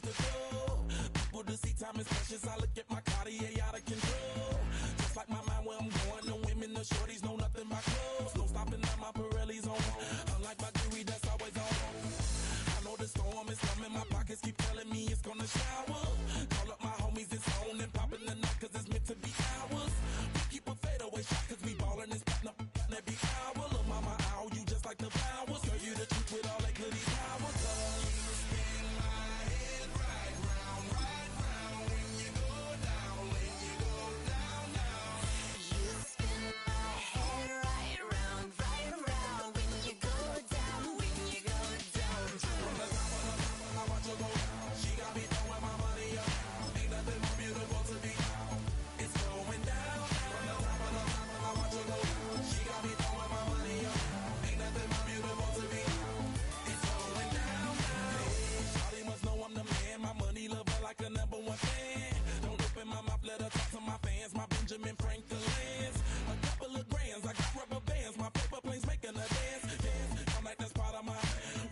is the goal. People to see time is precious. I look at my Cartier out of control. Just like my mind where I'm going. The women, the shorties know nothing but clothes. No stopping at my Pirelli's on. Unlike my jewelry that's always on. I know the storm is coming. My pockets keep telling me it's gonna shower. Call up my homies, it's on and popping the night cause it's meant to be ours. We keep a fadeaway shot cause we ballin' and spittin' up every hour. Look mama, ow, you just like the flowers. Girl, you the truth with all that goodies powers. You spin my head right round when you go down, when you go down, down. You spin my head right round when you go down, when you go down. From the top of I watch her go down. She got me throwing my money up. Ain't nothing more beautiful to be found. It's going down. From the top of I watch her go down. She got me throwing my money up. Ain't nothing more beautiful to be found. It's going down. Hey, shawty must know I'm the man. My money lover like a #1 fan. Don't open my mouth, let her talk to my fans. My Benjamin Franklin's. A couple of grands, I got rubber bands. My paper planes making a dance. Dance, I'm like that's part of my.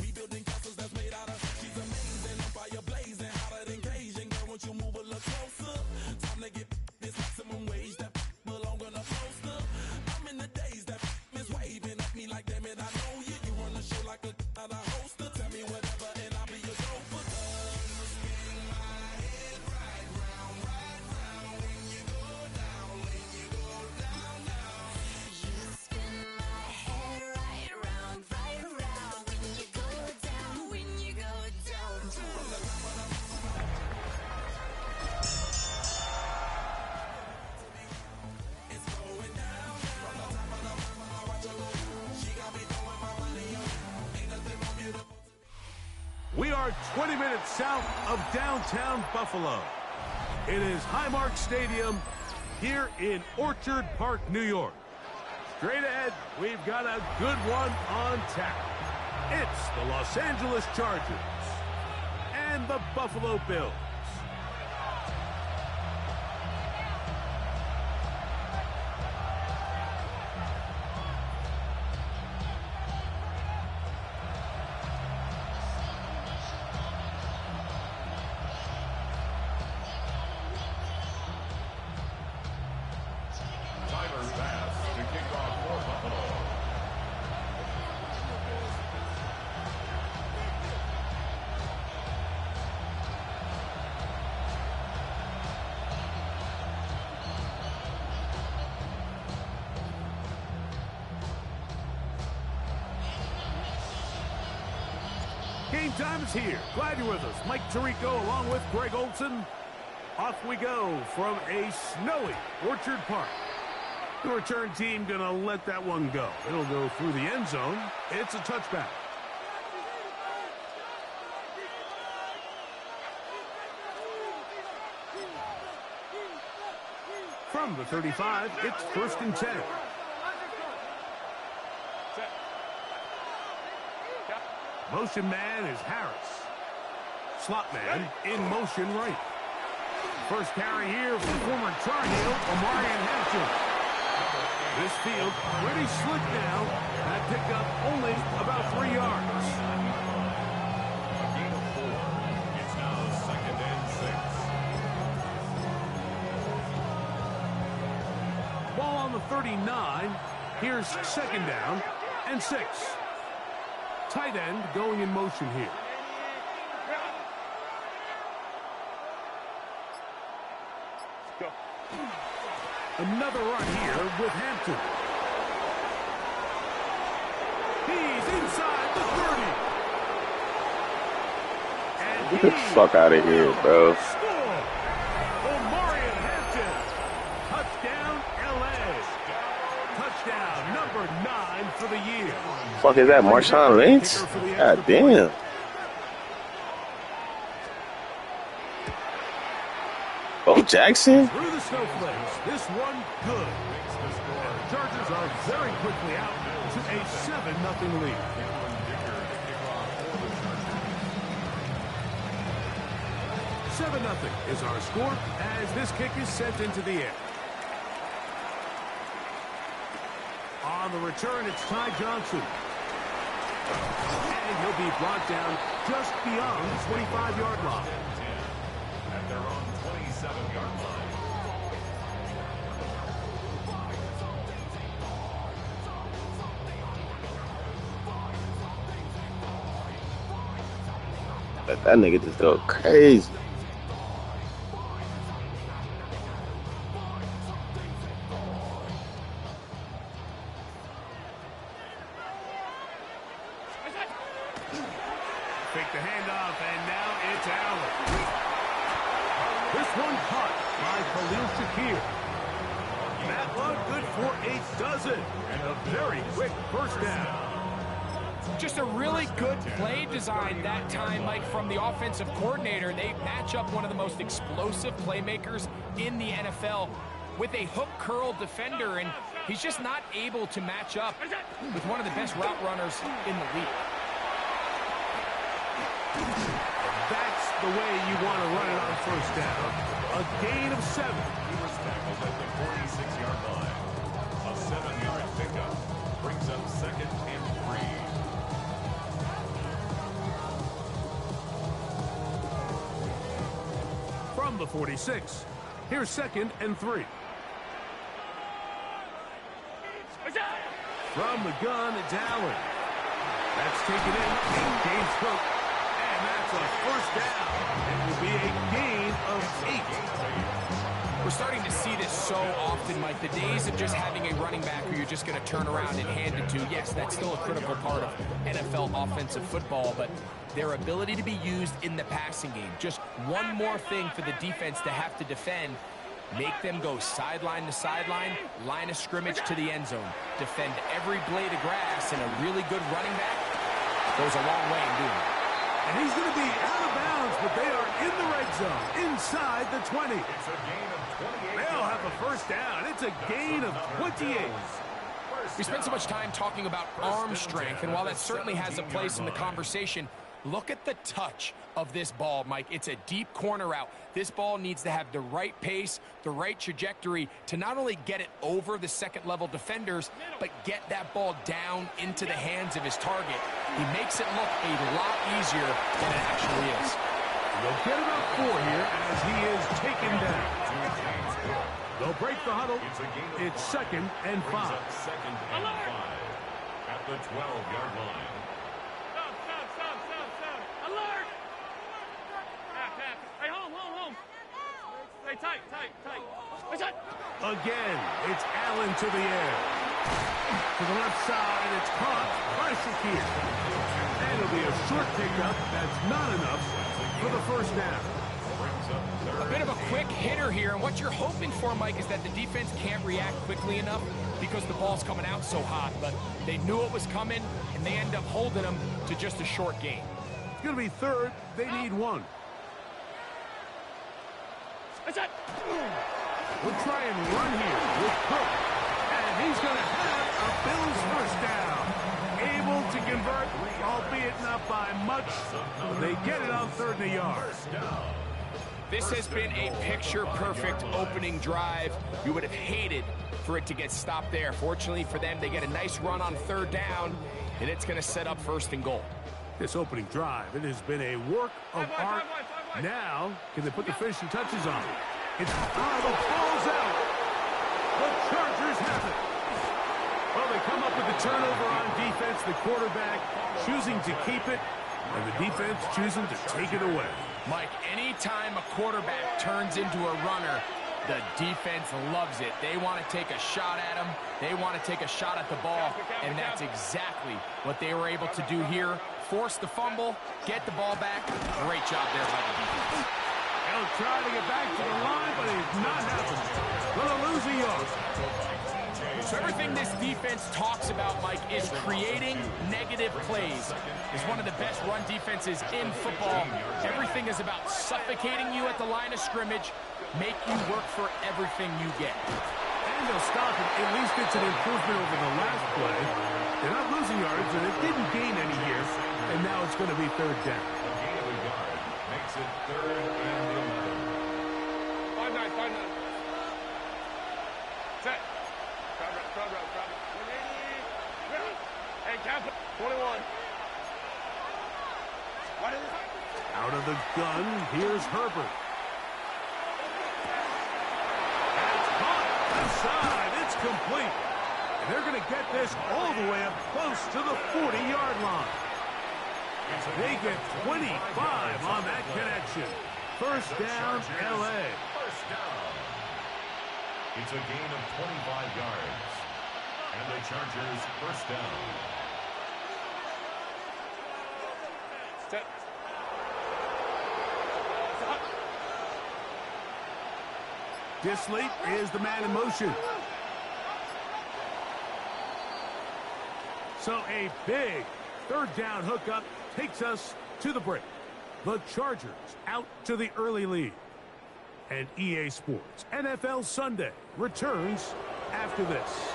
We building castles that's made out of. She's amazing, I'm fire blazing, hotter than Cajun. Girl, won't you move a little closer? Time to get this maximum wage that belong on a poster. I'm in the days that is waving at me like, damn it, I know you. You run the show like a hoster. Tell me whatever and I'll be your chauffeur. You spin my head right round when you go down, when you go down, down. You spin my head right round when you go down, when you go down. It's going down. From the top of I watch her go down. She got me throwing my money up. Ain't nothing more beautiful. We are 20 minutes south of downtown Buffalo. It is Highmark Stadium here in Orchard Park, New York. Straight ahead, we've got a good one on tap. It's the Los Angeles Chargers and the Buffalo Bills. Tyler Bass to kick off for Buffalo. Game time is here. Glad you're with us. Mike Tirico along with Greg Olson. Off we go from a snowy Orchard Park. The return team going to let that one go. It'll go through the end zone. It's a touchback. From the 35, it's 1st and 10. Motion man is Harris. Slot man in motion right. First carry here for former Tar Heel, Omarion Hampton. This field pretty slick now. That pickup only about 3 yards. A gain of 4. It's now 2nd and 6. Ball on the 39. Here's 2nd down and 6. Tight end going in motion here. Another run here with Hampton. He's inside the 30. And Get the fuck out of here, bro. Score! Omarion Hampton. Touchdown, LA. Touchdown number 9 for the year. Fuck is that, Marshawn Lynch? God damn. Bo Jackson? Through the snowflakes. This one good. And the Chargers are very quickly out to a 7-0 lead. 7-0 is our score as this kick is sent into the air. On the return, it's Ty Johnson. And he'll be brought down just beyond the 25-yard line. Let that nigga just go crazy. Fake the handoff, and now it's Allen. This one caught by Khalil Shakir. That one good for a dozen, and a very quick first down. Just a really good play design that time, Mike, from the offensive coordinator. They match up one of the most explosive playmakers in the NFL with a hook curl defender, and he's just not able to match up with one of the best route runners in the league. That's the way you want to run it on first down. A gain of 7. He was tackled at the 46-yard line. A 7-yard pickup brings up 2nd and 3. From the 46, here's 2nd and 3. From the gun, it's Allen. That's taken in and gains hook. And that's a first down. It will be a gain of 8. We're starting to see this so often, Mike. The days of just having a running back who you're just going to turn around and hand it to, yes, that's still a critical part of NFL offensive football, but their ability to be used in the passing game. Just one more thing for the defense to have to defend. Make them go sideline to sideline, line of scrimmage to the end zone. Defend every blade of grass, and a really good running back goes a long way in doing it. And he's going to be out of bounds, but they are in the red zone, inside the 20. It's a gain of 28. They'll have a first down. It's a gain of 28. We spent so much time talking about arm strength, and while that certainly has a place in the conversation, look at the touch of this ball, Mike. It's a deep corner route. This ball needs to have the right pace, the right trajectory to not only get it over the second-level defenders, but get that ball down into the hands of his target. He makes it look a lot easier than it actually is. They'll get about 4 here as he is taken down. They'll break the huddle. It's 2nd and 5. 2nd and 5 at the 12-yard line. Again, it's Allen to the air. To the left side, it's caught by Shakir. And it'll be a short pickup. That's not enough for the first down. A bit of a quick hitter here, and what you're hoping for, Mike, is that the defense can't react quickly enough because the ball's coming out so hot. But they knew it was coming, and they end up holding them to just a short gain. It's going to be 3rd. They need 1. We'll try and run here with Cook. And he's going to have a Bills first down. Able to convert, albeit not by much. They get it on 3rd and a yard. This has been a picture-perfect opening drive. You would have hated for it to get stopped there. Fortunately for them, they get a nice run on 3rd down, and it's going to set up 1st and goal. This opening drive, it has been a work of art. Now, can they put the finishing touches on it? It's the ball's out. The Chargers have it. Well, they come up with the turnover on defense. The quarterback choosing to keep it, and the defense choosing to take it away. Mike, anytime a quarterback turns into a runner, the defense loves it. They want to take a shot at him. They want to take a shot at the ball, and that's exactly what they were able to do here. Force the fumble, get the ball back. Great job there by the defense. They'll try to get back to the line, but it's not happening. Gonna lose a yard. So everything this defense talks about, Mike, is creating negative plays. It's one of the best run defenses in football. Everything is about suffocating you at the line of scrimmage, make you work for everything you get. And they'll stop it. At least it's an improvement over the last play. They're not losing yards, and it didn't gain any here. And now it's going to be 3rd down. A gain of a yard makes it 3rd and 11. 5-9. Set. Crowd route. And count 21. Out of the gun, here's Herbert. It's caught. Left side, it's complete. And they're going to get this all the way up close to the 40-yard line. They get 25 on that connection. First down, L.A. First down. It's a gain of 25 yards. And the Chargers first down. Step. Disley is the man in motion. So a big third down hookup takes us to the break. The Chargers out to the early lead. And EA Sports NFL Sunday returns after this.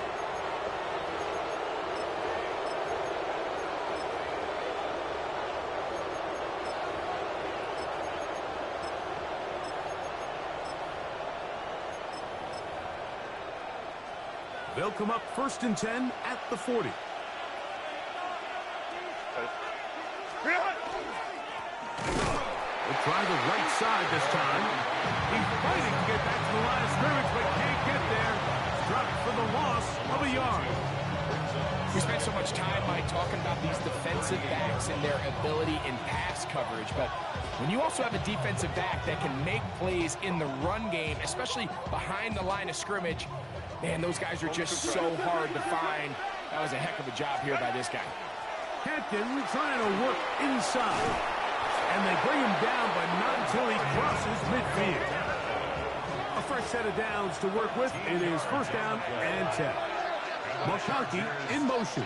They'll come up 1st and 10 at the 40. They'll try the right side this time. He's fighting to get back to the line of scrimmage, but can't get there. Dropped for the loss of a yard. We spent so much time, Mike, talking about these defensive backs and their ability in pass coverage, but when you also have a defensive back that can make plays in the run game, especially behind the line of scrimmage, man, those guys are just so hard to find. That was a heck of a job here by this guy. Hampton trying to work inside. And they bring him down, but not until he crosses midfield. A fresh set of downs to work with. It is first down and 10. McConkey in motion.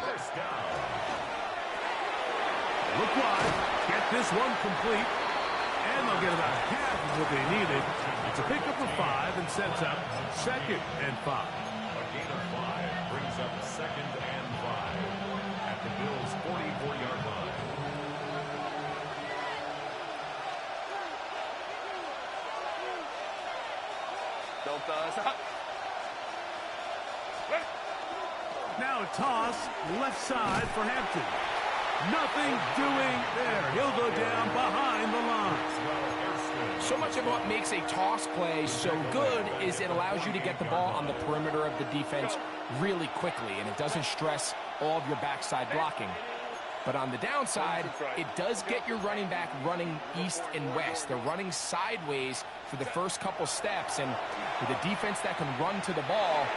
Look wide. Get this one complete. And they'll get about half of what they needed. It's a pickup of 5 and sets up 2nd and 5. A gain of 5 brings up 2nd and 5 at the Bills' 44-yard line. Now a toss left side for Hampton. Nothing doing there. He'll go down behind the line. So much of what makes a toss play so good is it allows you to get the ball on the perimeter of the defense really quickly, and it doesn't stress all of your backside blocking. But on the downside, it does get your running back running east and west. They're running sideways for the first couple steps, and with a defense that can run to the ball,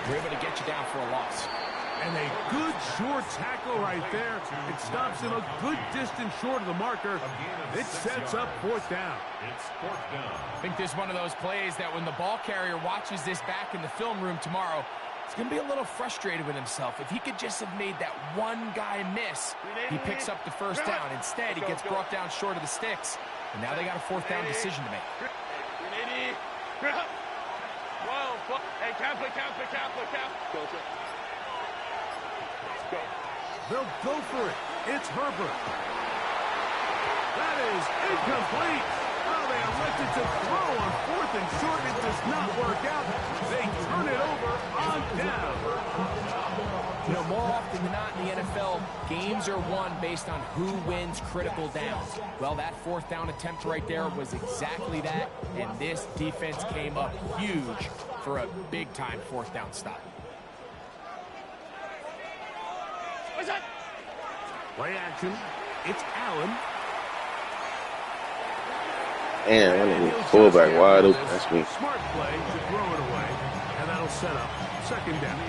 we're able to get you down for a loss. And a good short tackle right there. It stops him a good distance short of the marker. It sets up 4th down. It's 4th down. I think this is one of those plays that when the ball carrier watches this back in the film room tomorrow, he's going to be a little frustrated with himself. If he could just have made that one guy miss, he picks up the first down. Instead, he gets brought down short of the sticks, and now they got a 4th down decision to make. Hey, cap. Go. They'll go for it. It's Herbert. That is incomplete. Oh, they elected to throw on 4th and short. It does not work out. They turn it over on down. You know, more often than not in the NFL, games are won based on who wins critical downs. Well, that 4th down attempt right there was exactly that, and this defense came up huge for a big-time 4th down stop. Play action. It's Allen. Damn, I need a fullback wide open. That's me. Smart play to throw it away, and that'll set up 2nd down.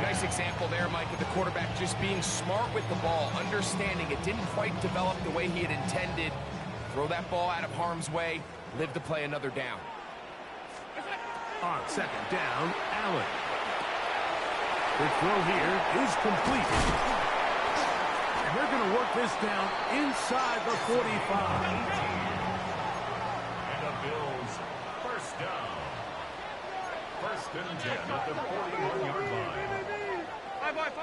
Nice example there, Mike, of the quarterback just being smart with the ball, understanding it didn't quite develop the way he had intended. Throw that ball out of harm's way, live to play another down. On 2nd down, Allen. The throw here is complete. And they're going to work this down inside the 45. And the Bills first down. 1st and 10 at the 41-yard line. 5 wide.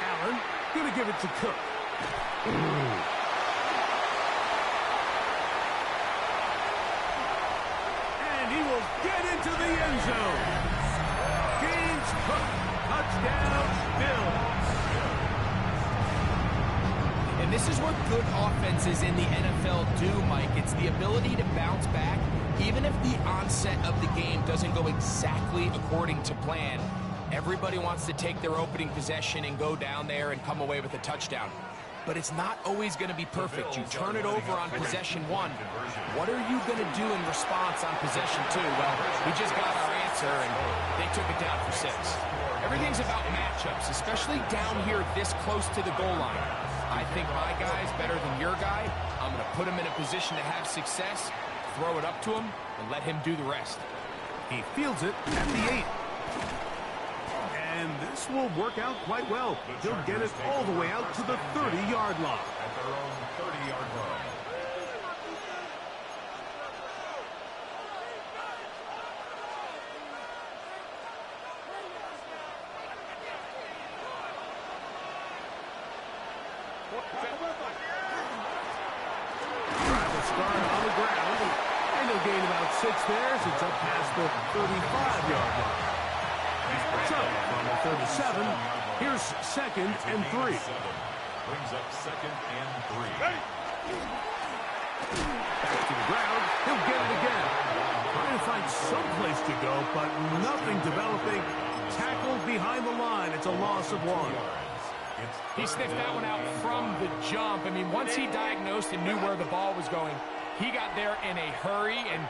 Allen going to give it to Cook. And he will get into the end zone. James Cook, touchdown, Bills. And this is what good offenses in the NFL do, Mike. It's the ability to bounce back, even if the onset of the game doesn't go exactly according to plan. Everybody wants to take their opening possession and go down there and come away with a touchdown. But it's not always going to be perfect. You turn it over on possession 1. What are you going to do in response on possession 2? Well, we just got our answer, and they took it down for 6. Everything's about matchups, especially down here this close to the goal line. I think my guy's better than your guy. I'm going to put him in a position to have success, throw it up to him, and let him do the rest. He fields it at the 8. And this will work out quite well. He'll get it all the way out to the 30-yard line. At their own 30-yard line. Drive will start on the ground. And he'll gain about 6 there as it's up past the 35-yard line. So, from the 37, here's 2nd and 3. Brings up 2nd and 3. Back to the ground. He'll get it again. Trying to find some place to go, but nothing developing. Tackled behind the line. It's a loss of 1. He sniffed that one out from the jump. I mean, once he diagnosed and knew where the ball was going, he got there in a hurry, and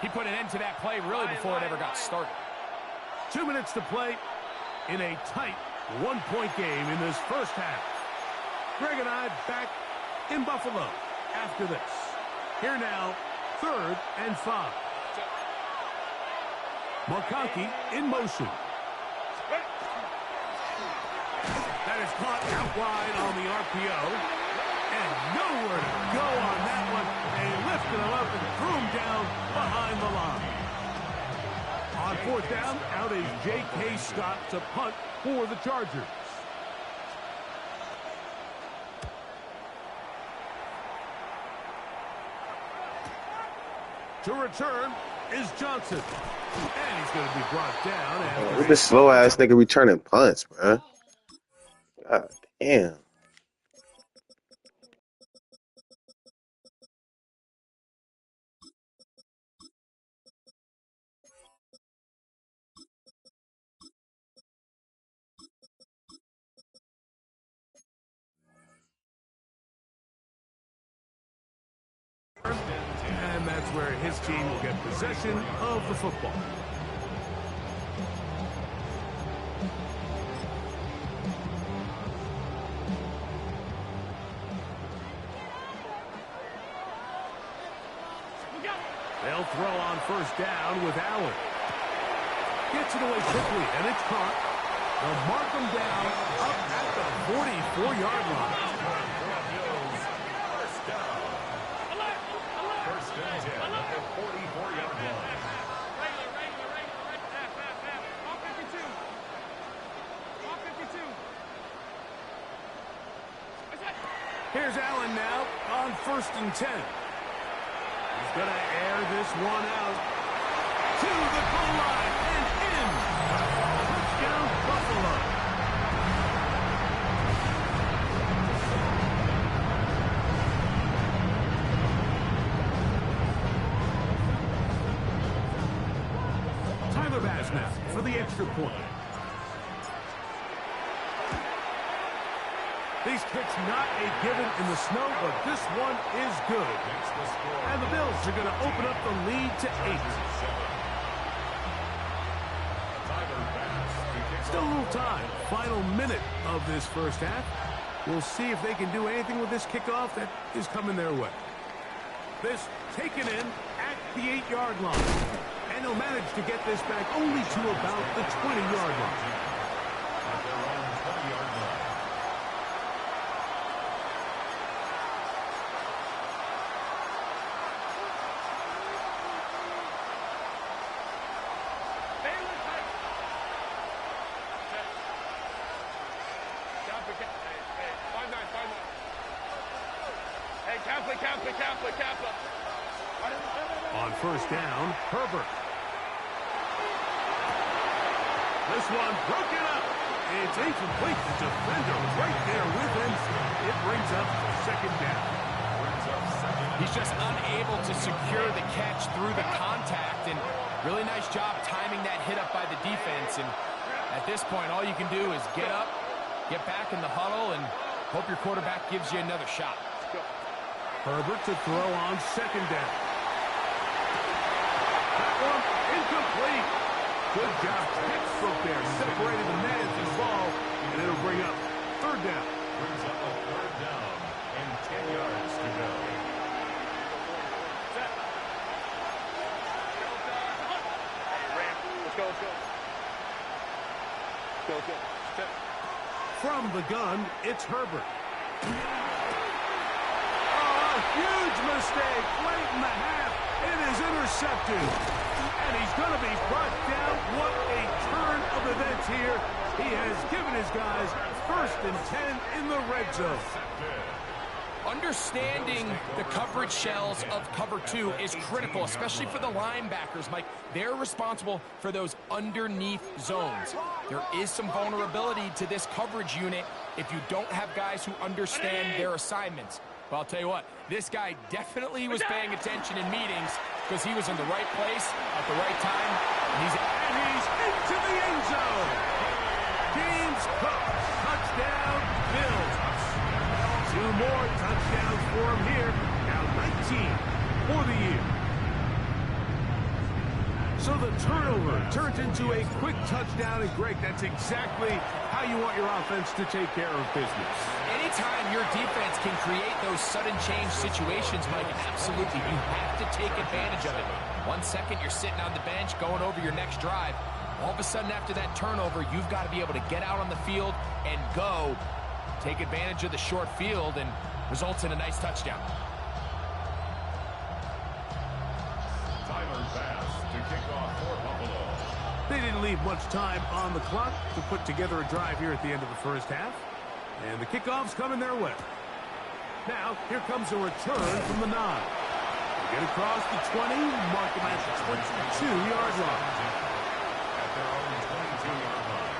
he put an end to that play really before it ever got started. 2 minutes to play in a tight 1-point game in this first half. Greg and I back in Buffalo after this. Here now, 3rd and 5. McConkey in motion. That is caught out wide on the RPO. And nowhere to go on that one. They lifted him up and threw him down behind the line. On 4th down, out is J.K. Scott to punt for the Chargers. To return is Johnson. And he's going to be brought down. Look at this slow-ass nigga returning punts, bro. God damn. And that's where his team will get possession of the football. They'll throw on 1st down with Allen. Gets it away quickly, and it's caught. They'll mark him down up at the 44-yard line. First and 10 at the 44-yard line. Here's Allen now on 1st and 10. He's going to air this one out to the goal line and in. Touchdown, Buffalo. Tyler Bass now for the extra point. These kicks not a given in the snow, but this one is good. And the Bills are going to open up the lead to 8. Still a little time. Final minute of this first half. We'll see if they can do anything with this kickoff that is coming their way. This taken in at the 8-yard line. And he'll manage to get this back only to about the 20-yard line. At their own 20-yard line. On 1st down, Herbert. This one broken up. It's incomplete. The defender right there with him. It brings up 2nd down. He's just unable to secure the catch through the contact, and really nice job timing that hit up by the defense, and At this point, all you can do is get up, get back in the huddle, and hope your quarterback gives you another shot. Herbert to throw on second down. That one incomplete. Good job, textbook there. Separated the man from the ball, and it'll bring up third down. Brings up a third down and 10 yards to go. Set. Ram. Let's go, let's go. Let's go, let's go. Set. From the gun, it's Herbert. Oh, a huge mistake late in the half. It is intercepted. And he's going to be brought down. What a turn of events here. He has given his guys 1st and 10 in the red zone. Understanding the coverage shells of cover 2 is critical, especially for the linebackers, Mike. They're responsible for those underneath zones. There is some vulnerability to this coverage unit if you don't have guys who understand their assignments. But I'll tell you what, this guy definitely was paying attention in meetings because he was in the right place at the right time. And he's into the end zone. James Cook, touchdown, Bills. 2 more touchdowns for him here. Now 19 for the year. So the turnover turns into a quick touchdown. And Greg, that's exactly how you want your offense to take care of business. Anytime your defense can create those sudden change situations, Mike, absolutely, you have to take advantage of it. 1 second, you're sitting on the bench, going over your next drive. All of a sudden, after that turnover, you've got to be able to get out on the field and go. Take advantage of the short field and results in a nice touchdown. Tyler Bass to kick off for Buffalo. They didn't leave much time on the clock to put together a drive here at the end of the first half. And the kickoff's coming their way. Now, here comes a return from the 9. They get across the 20, mark them at the 22-yard line. At their own 22-yard line.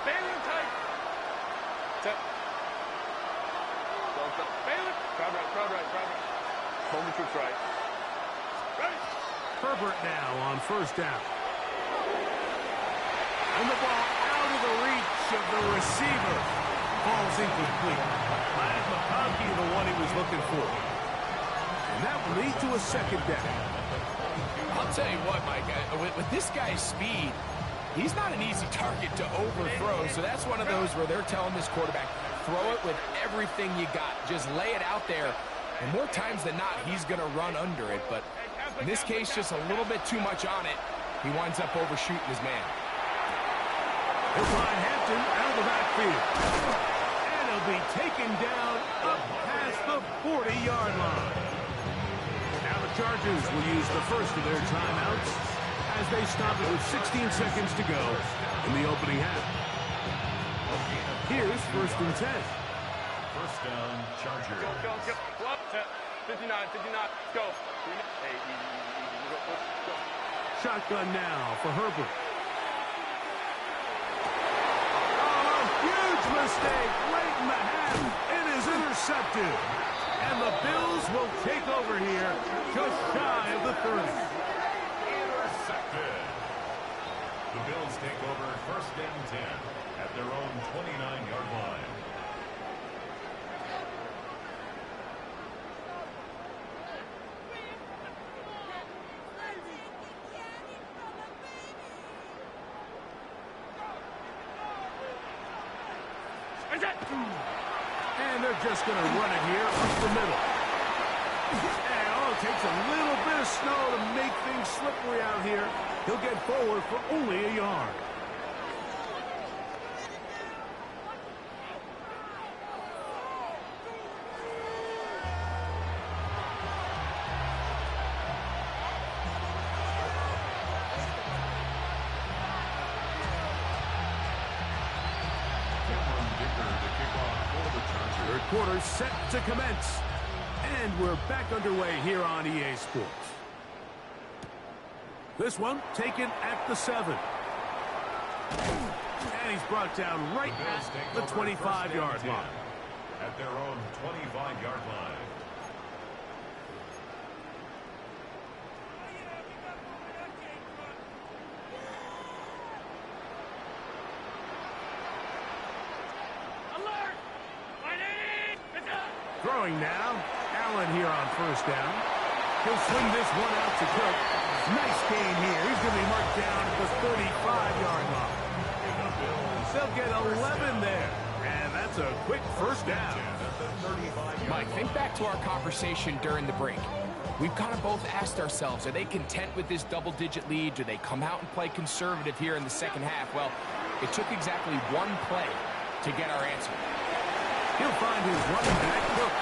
Baylor tight. Set. Go, go. Baylor. Crowd right, crowd right, crowd right. Coleman troops right. Ready. Herbert now on first down. And the ball out of the reach of the receiver. Ball's incomplete. Laz McConkey, the one he was looking for. And that will lead to a second down. I'll tell you what, Mike, with this guy's speed, he's not an easy target to overthrow. So that's one of those where they're telling this quarterback, throw it with everything you got. Just lay it out there. And more times than not, he's going to run under it. But in this case, just a little bit too much on it. He winds up overshooting his man. He'll find Hampton out of the backfield. And he'll be taken down up past the 40-yard line. Now the Chargers will use the first of their timeouts as they stop it with 16 seconds to go in the opening half. Here's 1st and 10. First down, Chargers. Go, go, go. Go up. Set. 59, 59. Let's go. Hey, easy, easy, easy. Go. Shotgun now for Herbert. Oh, huge mistake late in the half. It is intercepted. And the Bills will take over here just shy of the 30. Intercepted. The Bills take over 1st and 10 at their own 29-yard line. And they're just going to run it here up the middle. And it takes a little bit of snow to make things slippery out here. He'll get forward for only a yard. Third quarter set to commence. And we're back underway here on EA Sports. This one taken at the 7. And he's brought down right at the 25-yard line. At their own 25-yard line. Throwing now. Allen here on first down. He'll swing this one out to Cook. Nice game here. He's going to be marked down at the 35-yard line. They'll get 11 there. And that's a quick first down. Mike, think back to our conversation during the break. We've kind of both asked ourselves, are they content with this double-digit lead? Do they come out and play conservative here in the second half? Well, it took exactly one play to get our answer. He'll find his running back, Cook.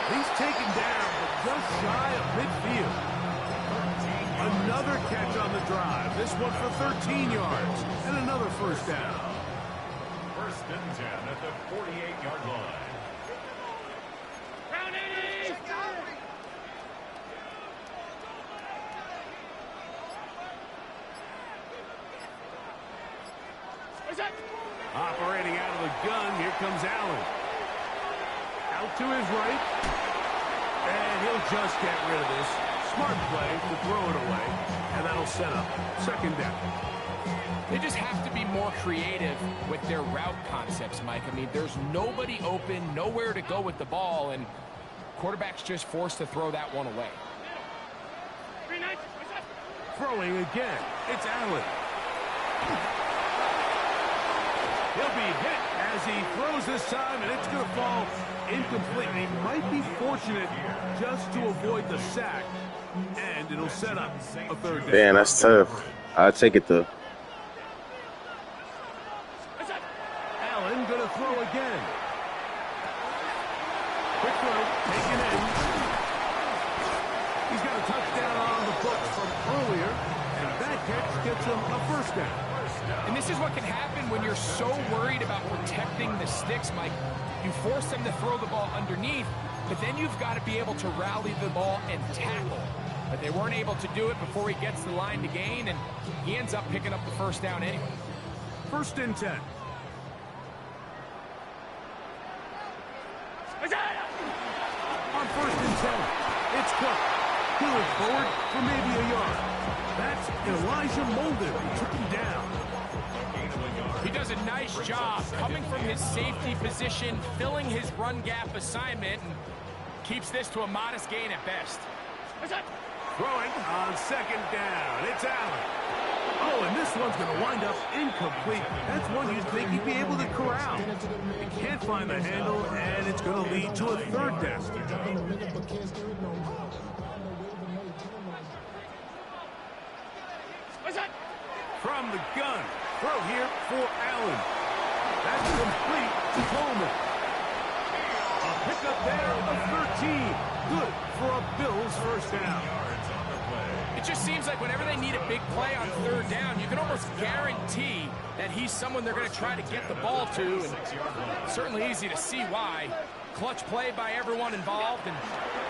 He's taken down, but just shy of midfield. Another catch on the drive. This one for 13 yards and another first down. First and 10 at the 48-yard line. Operating out of the gun, here comes Allen. Out to his right. And he'll just get rid of this. Smart play to throw it away. And that'll set up second down. They just have to be more creative with their route concepts, Mike. I mean, there's nobody open, nowhere to go with the ball, and quarterback's just forced to throw that one away. Throwing again. It's Allen. He'll be hit as he throws this time, and it's going to fall incomplete. He might be fortunate just to avoid the sack, and it'll set up a third down. Damn, that's tough. I'll take it, though. Allen going to throw again. Quick throw, taken in. He's got a touchdown on the books from earlier, and that catch gets him a first down. And this is what can happen when you're so worried about protecting the sticks, Mike. You force them to throw the ball underneath, but then you've got to be able to rally the ball and tackle. But they weren't able to do it before he gets the line to gain, and he ends up picking up the first down anyway. First and 10. On first and 10, it's Cook. Peeling forward for maybe a yard. That's Elijah Molden who took him down. He does a nice job coming from his safety position, filling his run gap assignment, and keeps this to a modest gain at best. Throwing on second down. It's Allen. Oh, and this one's going to wind up incomplete. That's one you'd think he'd be able to corral. He can't find the handle, and it's going to lead to a third down. From the gun. Throw here for Allen. That's complete to Coleman. A pickup there of 13. Good for a Bills first down. It just seems like whenever they need a big play on third down, you can almost guarantee that he's someone they're going to try to get the ball to, and it's certainly easy to see why. Clutch play by everyone involved and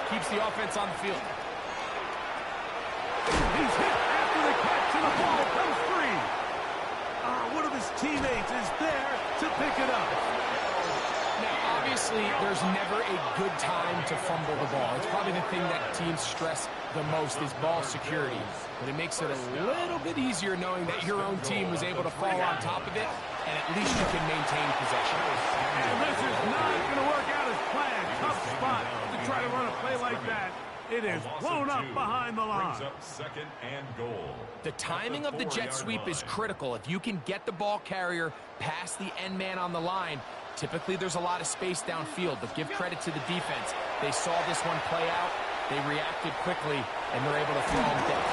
keeps the offense on the field. He's hit after the catch, and the ball comes free. One of his teammates is there to pick it up. Now, obviously, there's never a good time to fumble the ball. It's probably the thing that teams stress the most is ball security. But it makes it a little bit easier knowing that your own team was able to fall on top of it, and at least you can maintain possession. And this is not going to work out as planned. Tough spot to try to run a play like that. It is blown up behind the line. Up second and goal. The timing of the jet sweep is critical. If you can get the ball carrier past the end man on the line, typically there's a lot of space downfield, but give credit to the defense. They saw this one play out, they reacted quickly, and they're able to throw him down.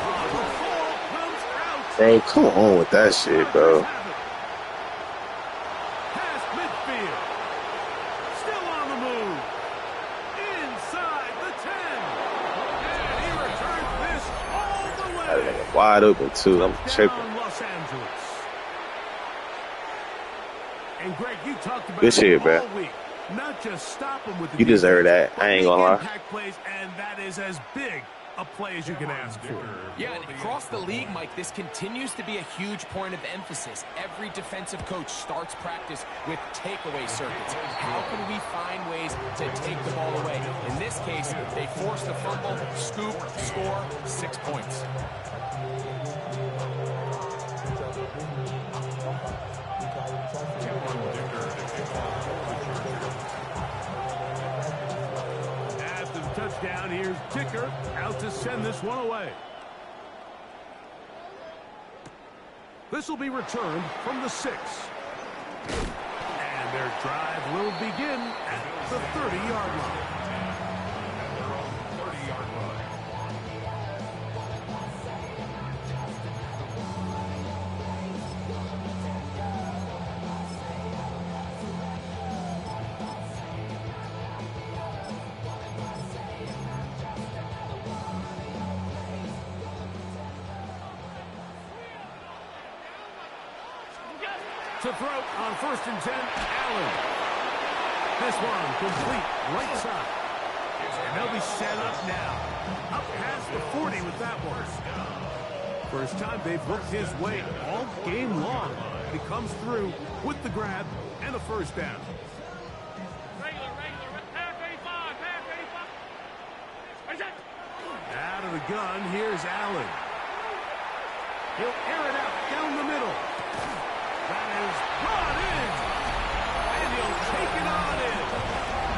Bro, come on with that shit, bro. Past midfield. Still on the move. Inside the 10. And he returns this all the way. That nigga wide open, too. I'm tripping. Down Los Angeles. And Greg, you talked about Good shit, it bro. all week. Not just stop him with the You deserve defense, that. I ain't gonna but lie. impact plays, and that is as big a play as you can ask for. Yeah, and across the league, Mike, this continues to be a huge point of emphasis. Every defensive coach starts practice with takeaway circuits. How can we find ways to take the ball away? In this case, they forced the fumble, scoop, score, 6 points. down. Here's Dicker out to send this one away. This will be returned from the 6. And their drive will begin at the 30-yard line. To throw on 1st and 10, Allen. This one complete right side. And they'll be set up now. Up past the 40 with that one. First time they've looked his way all game long. He comes through with the grab and a first down. Regular, half 85, half 85. Out of the gun, here's Allen. He'll air it out down the middle. That is brought in. And he'll take it on in.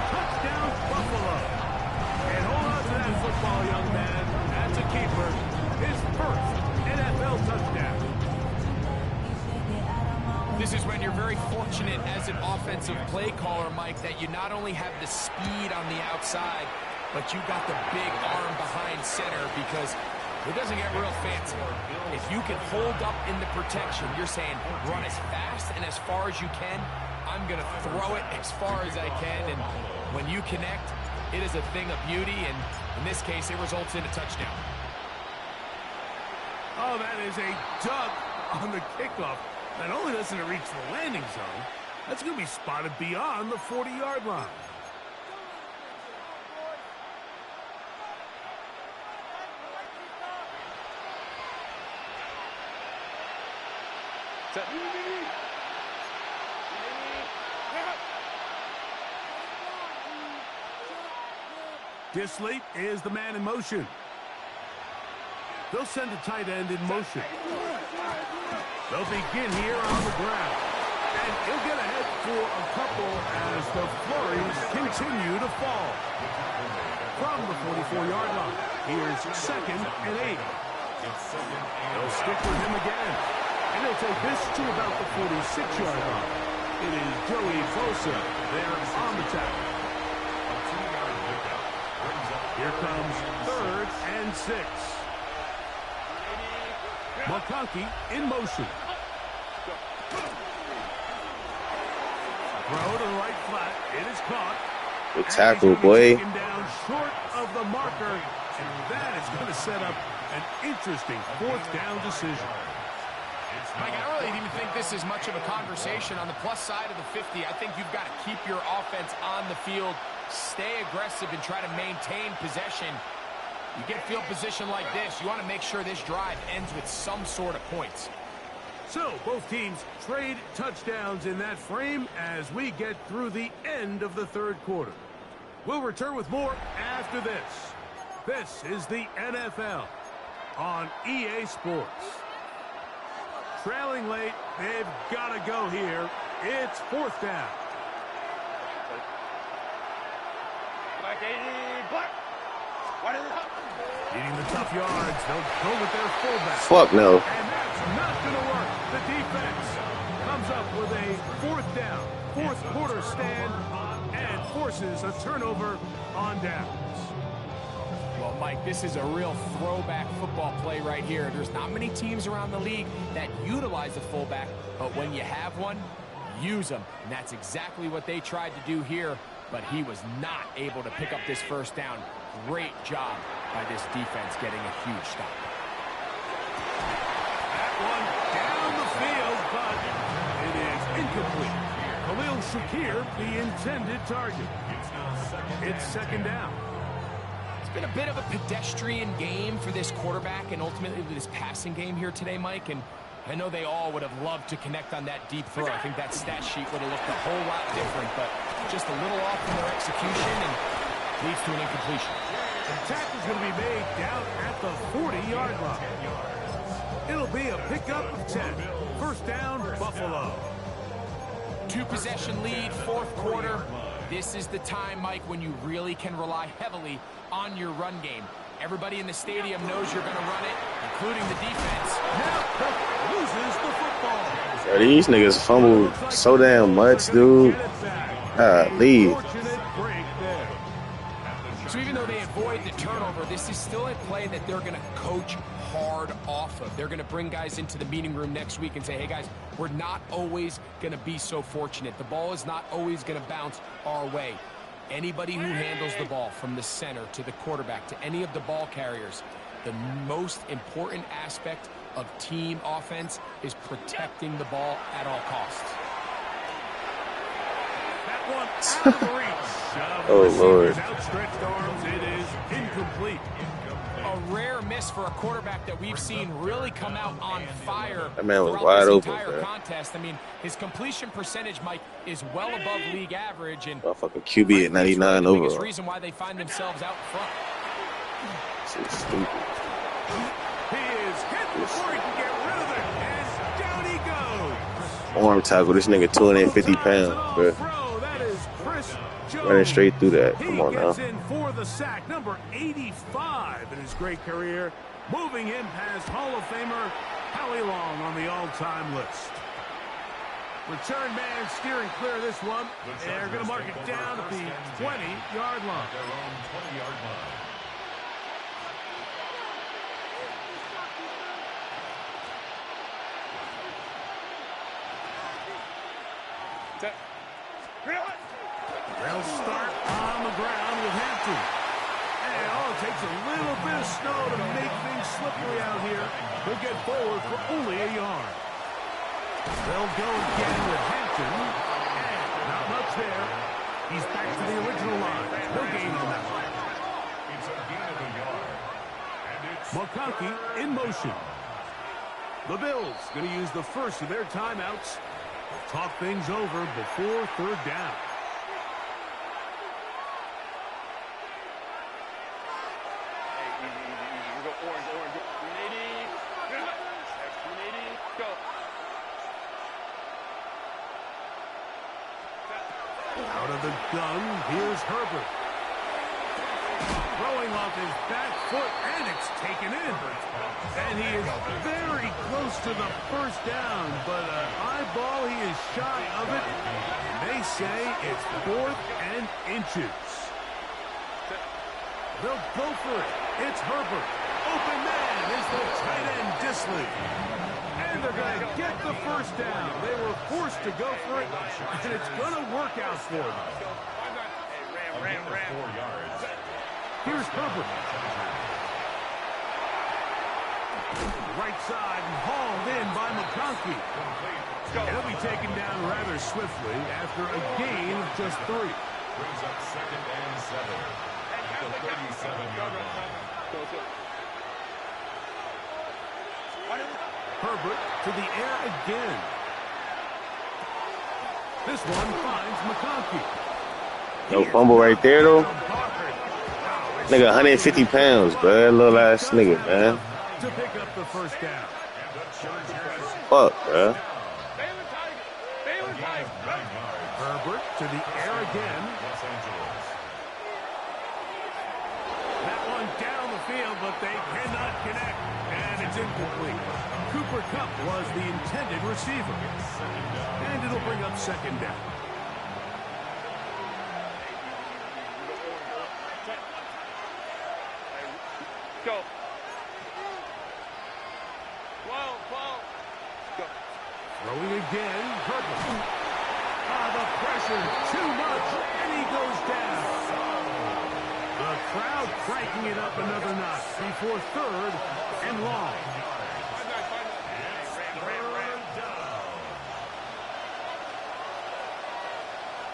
Touchdown, Buffalo. And hold on to that football, young man. That's a keeper. His first NFL touchdown. This is when you're very fortunate as an offensive play caller, Mike, that you not only have the speed on the outside, but you got the big arm behind center, because it doesn't get real fancy. If you can hold up in the protection, you're saying run as fast and as far as you can. I'm going to throw it as far as I can. And when you connect, it is a thing of beauty. And in this case, it results in a touchdown. Oh, that is a dunk on the kickoff. Not only doesn't it reach the landing zone, that's going to be spotted beyond the 40-yard line. Disley is the man in motion. They'll send a tight end in motion. They'll begin here on the ground. And he'll get ahead for a couple as the flurries continue to fall. From the 44-yard line, here's 2nd and 8. They'll stick with him again. And he'll take this to about the 46-yard line. It is Joey Bosa there on the tackle. Here comes 3rd and 6. McConkey in motion. Throw to the right flat. It is caught. Good tackle, boy. Taken down short of the marker, and that is going to set up an interesting 4th down decision. Mike, I don't really even think this is much of a conversation. On the plus side of the 50, I think you've got to keep your offense on the field, stay aggressive, and try to maintain possession. You get field position like this, you want to make sure this drive ends with some sort of points. So, both teams trade touchdowns in that frame as we get through the end of the 3rd quarter. We'll return with more after this. This is the NFL on EA Sports. Trailing late, they've got to go here. It's 4th down. Black 80, black. What is it? Eating the tough yards, they'll go with their fullback. Fuck no. And that's not going to work. The defense comes up with a 4th down, 4th quarter stand, and forces a turnover on downs. Well, Mike, this is a real throwback football play right here. There's not many teams around the league that utilize a fullback, but when you have one, use them. And that's exactly what they tried to do here, but he was not able to pick up this 1st down. Great job by this defense getting a huge stop. That one down the field, but it is incomplete. Khalil Shakir, the intended target. It's 2nd down. It's been a bit of a pedestrian game for this quarterback and ultimately this passing game here today, Mike. And I know they all would have loved to connect on that deep throw. I think that stat sheet would have looked a whole lot different, but just a little off in their execution and leads to an incompletion. The tackle's going to be made down at the 40-yard line. It'll be a pickup of 10. 1st down, Buffalo. 2-possession lead, 4th quarter. This is the time, Mike, when you really can rely heavily on your run game. Everybody in the stadium knows you're going to run it, including the defense. Now Cook loses the football. Bro, these niggas fumble so damn much, dude. Leave. Fortunate break there. So even though they avoid the turnover, this is still a play that they're going to coach hard off of. They're going to bring guys into the meeting room next week and say, hey, guys, we're not always going to be so fortunate. The ball is not always going to bounce our way. Anybody who handles the ball from the center to the quarterback to any of the ball carriers, the most important aspect of team offense is protecting the ball at all costs. That one out of the reach. Oh, Lord. Outstretched arms, it is incomplete. A rare miss for a quarterback that we've seen really come out on fire. That man was throughout wide this open, entire bro. contest. I mean, his completion percentage, Mike, is well above league average, and Motherfucking QB at 99 frankly, it's really the biggest overall. reason why they find themselves out front. Shit stupid. He is hit before he can get rid of it, and down he goes. Arm tackle. This nigga 250 pounds, bro. Throw, that is Chris Jones. Running straight through that. He Come on now. gets in for the sack, number 85 in his great career, moving him past Hall of Famer Howie Long on the all-time list. Return man steering clear of this one. They're going to mark it down at the 20-yard line. Their own 20-yard line. They'll start on the ground with Hampton. And it takes a little bit of snow to make things slippery out here. He'll get forward for only a yard. They'll go again with Hampton. And not much there. He's back to the original line. No gain on that one. It's a gain of a yard. And it's McConkey in motion. The Bills going to use the first of their timeouts. Talk things over before third down. Out of the gun, here's Herbert. Throwing off his back foot, and it's taken in. And he is very close to the first down, but an eyeball, he is shy of it. And they say it's 4th and inches. They'll go for it. It's Herbert. Open man is the tight end, Disley. And they're going to get the first down. They were forced to go for it, and it's going to work out for them. ran. 4 yards. Here's Herbert. Right side and hauled in by McConkey. And he'll be taken down rather swiftly after a gain of just 3. Brings up 2nd and 7. At the 37-yard line. Herbert to the air again. This one finds McConkey. No fumble right there, though. Nigga, 150 pounds, bro. Little ass nigga, man. To pick up the first down. Fuck, bro. Herbert to the air again. Los Angeles. That one down the field, but they cannot connect. And it's incomplete. Cooper Kupp was the intended receiver. And it'll bring up 2nd down. Go. 12. Go. Throwing again, Herbert. The pressure, too much, and he goes down. The crowd cranking it up another notch before 3rd and long. Ran.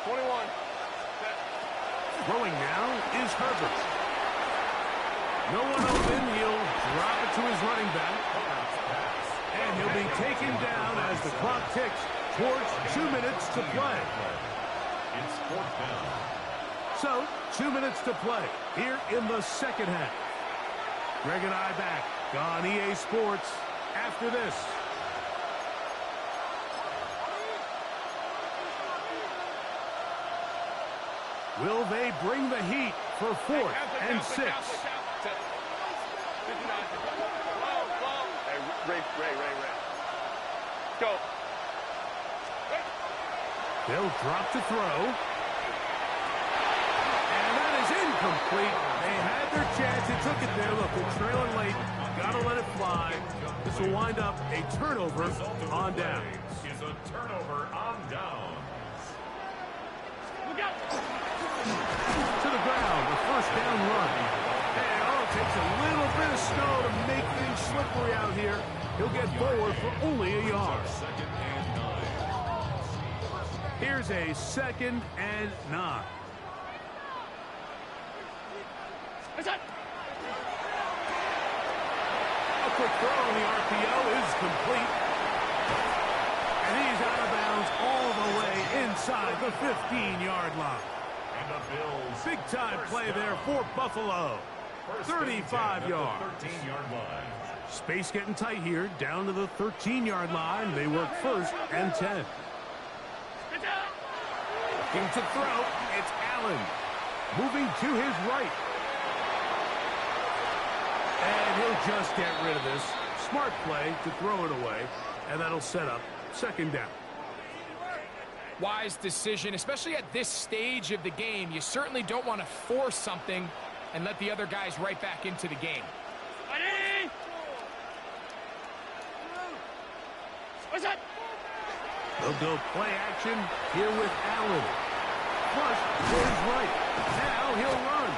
21. Throwing now is Herbert. No one open, he'll drop it to his running back. And he'll be taken down as the clock ticks towards 2 minutes to play. It's 4th down. So, 2 minutes to play here in the second half. Greg and I back on EA Sports after this. Will they bring the heat for 4th and 6? 59. Hey, Ray. Go. They'll drop to throw. And that is incomplete. They had their chance. They took it there. Look, they're trailing late. Got to let it fly. This will wind up a turnover on down. Is a turnover on downs. Look out. To the ground, the first down run. And it takes a little bit of snow to make things slippery out here. He'll get forward for only a yard. Second and 9. Here's a 2nd and 9. A quick throw on the RPO is complete. And he's out of bounds all the way inside the 15-yard line. And the Bills. Big-time play there for Buffalo. 35 yards. 13-yard line. Space getting tight here, down to the 13-yard line. They work 1st and 10. Looking to throw, it's Allen. Moving to his right. And he'll just get rid of this. Smart play to throw it away, and that'll set up 2nd down. Wise decision, especially at this stage of the game. You certainly don't want to force something and let the other guys right back into the game. They'll go play action here with Allen. Flush to his right. Now he'll run.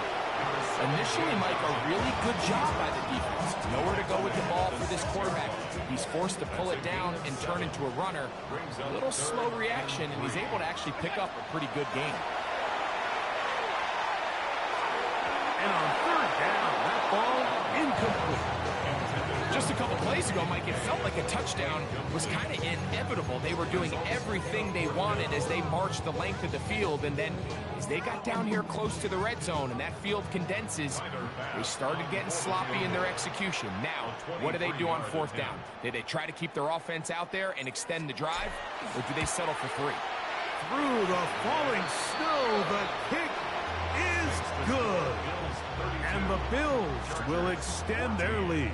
Initially, Mike, a really good job by the defense. Nowhere to go with the ball for this quarterback. He's forced to pull it down and turn into a runner. A little slow reaction, and he's able to actually pick up a pretty good game. And on 3rd down, that ball incomplete. Just a couple plays ago, Mike, it felt like a touchdown was kind of inevitable. They were doing everything they wanted as they marched the length of the field, and then as they got down here close to the red zone and that field condenses, they started getting sloppy in their execution. Now, what do they do on 4th down? Do they try to keep their offense out there and extend the drive, or do they settle for 3? Through the falling snow, the kick is good. And the Bills will extend their lead.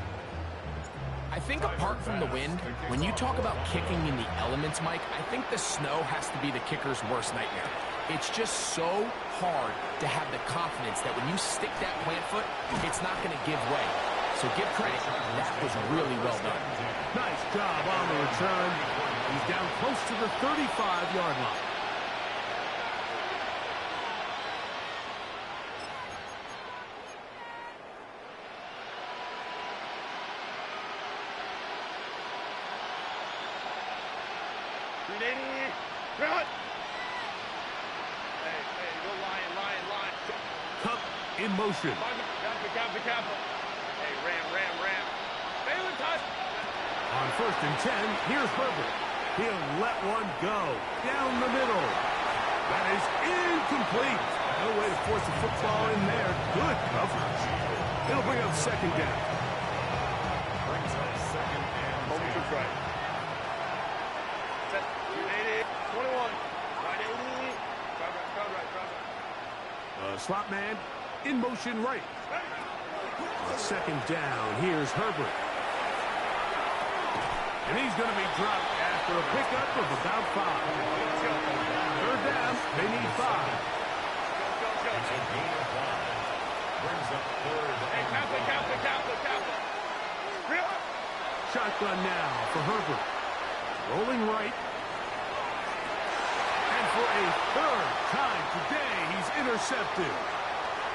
I think apart from the wind, when you talk about kicking in the elements, Mike, I think the snow has to be the kicker's worst nightmare. It's just so hard to have the confidence that when you stick that plant foot, it's not going to give way. So give credit. That was really well done. Nice job on the return. He's down close to the 35-yard line. Cup in motion. Careful. Hey, ram. Bailey touch. On 1st and 10, here's Herbert. He'll let one go down the middle. That is incomplete. No way to force the football in there. Good coverage. It'll bring up 2nd down. Brings up 2nd and 10. Over to right. Set. 21. Right 80. Crowd right. Slot man in motion right. On 2nd down, here's Herbert. And he's going to be dropped after a pickup of about 5. 3rd down, they need 5. It's a gain of 5. Brings up 3rd and 5. Shotgun now for Herbert. Rolling right. And for a 3rd time today, he's intercepted.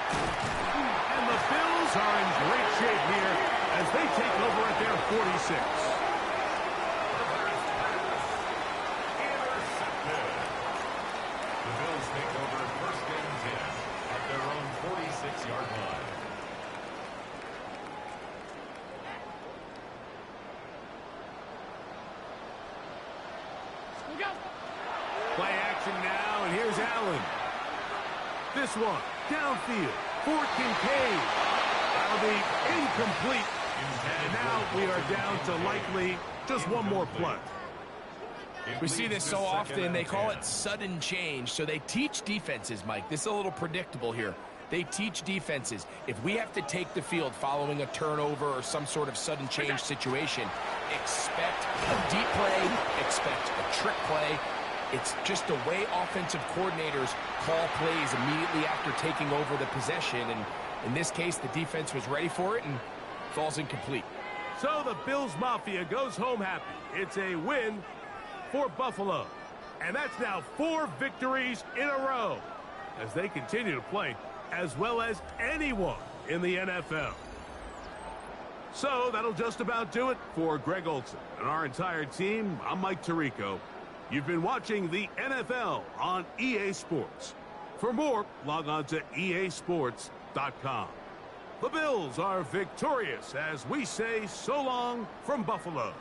And the Bills are in great shape here as they take over at their 46. Intercepted. The Bills take over 1st and 10 at their own 46-yard line. Play action now, and here's Allen. This one, downfield, for Kincaid. That'll be incomplete. And now we are down to likely just one more play. We see this so often, they call it sudden change. So they teach defenses, Mike. This is a little predictable here. They teach defenses, if we have to take the field following a turnover or some sort of sudden change situation, expect a deep play, expect a trick play. It's just the way offensive coordinators call plays immediately after taking over the possession. And in this case, the defense was ready for it and falls incomplete. So the Bills Mafia goes home happy. It's a win for Buffalo. And that's now 4 victories in a row as they continue to play as well as anyone in the NFL. So that'll just about do it for Greg Olsen and our entire team. I'm Mike Tirico. You've been watching the NFL on EA Sports. For more, log on to easports.com. The Bills are victorious as we say so long from Buffalo.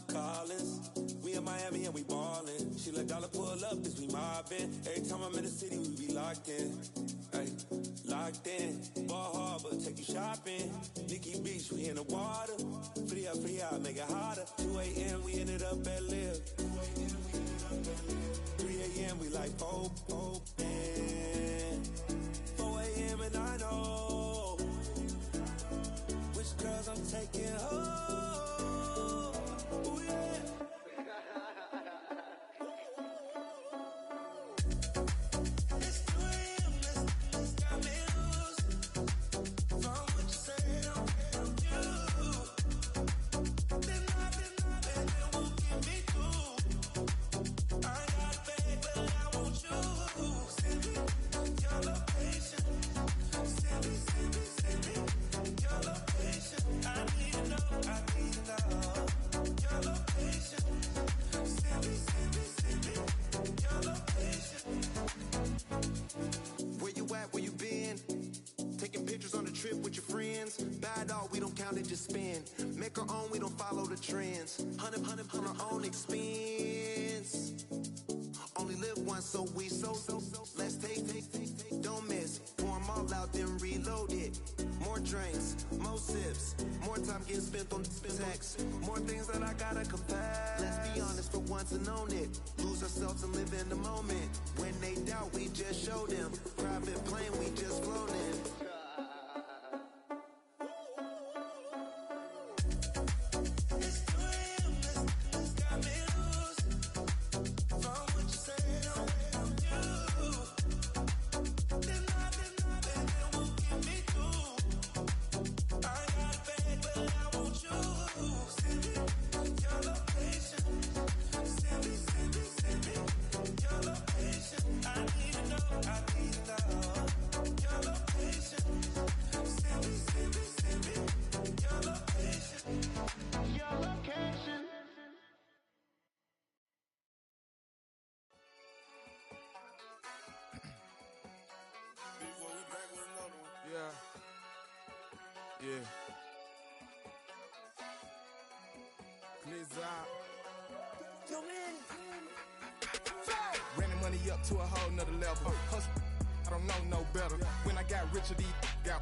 Collins. We in Miami and we ballin'. She let dollar pull up as we mobbin'. Every time I'm in the city, we be locked in. Ay, locked in. Ball Harbor, take you shopping. Nikki Beach, we in the water. Free up, make it hotter. 2 a.m. we ended up at Live. 3 a.m. we like Pope. 4 a.m. and I know which girls I'm taking home. Just spend, make our own, we don't follow the trends. 100 on our own expense. Only live once, so we so let's take, don't miss. Pour 'em all out, then reload it. More drinks, more sips, more time getting spent on text. More things that I gotta confess. Let's be honest for once and own it. Lose ourselves and live in the moment. When they doubt, we just show them. Private plane, we just flown in. Yeah. Blizzard. Running money up to a whole nother level. Hustle, I don't know no better. When I got richer, these got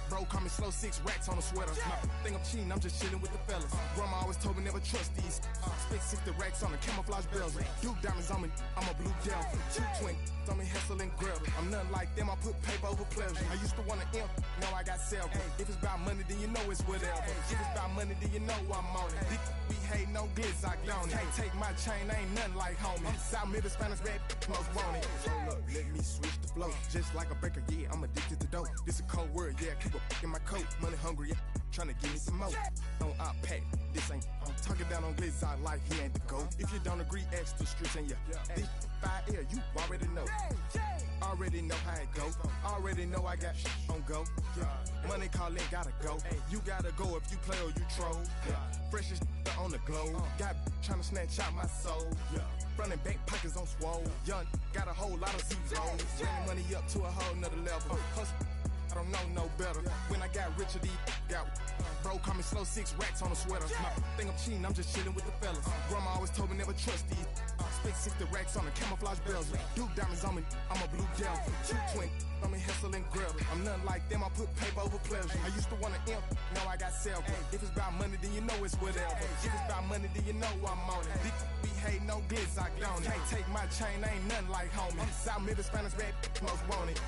bro, call me slow, 6 racks on a sweater. My thing I'm cheating, I'm just chilling with the fellas. Grandma always told me never trust these. Spent 60 racks on the camouflage bells. Duke diamonds on me, I'm a blue devil. 220 on me, Hessel and Gretel. I'm nothing like them, I put paper over pleasure. I used to want to imp, now I got several. If it's about money, then you know it's whatever. If it's about money, then you know I'm on it. This be hate, no glitz, I don't. Can't take my chain, ain't nothing like homie. South Middle Spanish red, most want it. Hold up, let me switch the flow. Just like a baker, yeah, I'm addicted to dope. This a cold word, yeah, keep a in my coat. Money hungry, yeah, trying to give me some more. On op pack, this ain't. I'm talking down on glitz, I like he ain't the goat. If you don't agree, ask the streets and yeah. This 5 air, you already know. Already know how it go. Already know I got on go. Money calling, gotta go. You gotta go if you play or you troll. Fresh as on the glow. Got trying to snatch out my soul. Running back pockets on swole. Young, got a whole lot of zeros. Running money up to a whole nother level. Hustle, I don't know no better. When I got richer, these got bro call me slow 6 racks on a sweater. Think I'm cheating, I'm just chilling with the fellas. Grandma always told me never trust these. Spent 60 racks on the camouflage bells. Duke diamonds on me, I'm a blue devil. 220 on me, Hessel and Gretel. I'm nothing like them, I put paper over pleasure. I used to want to imp, now I got several. If it's about money, then you know it's whatever. If it's about money, then you know I'm on it. This be hate, no glitz, I don't. Can't take my chain, ain't nothing like homie. South Middle Spanish red, most want it.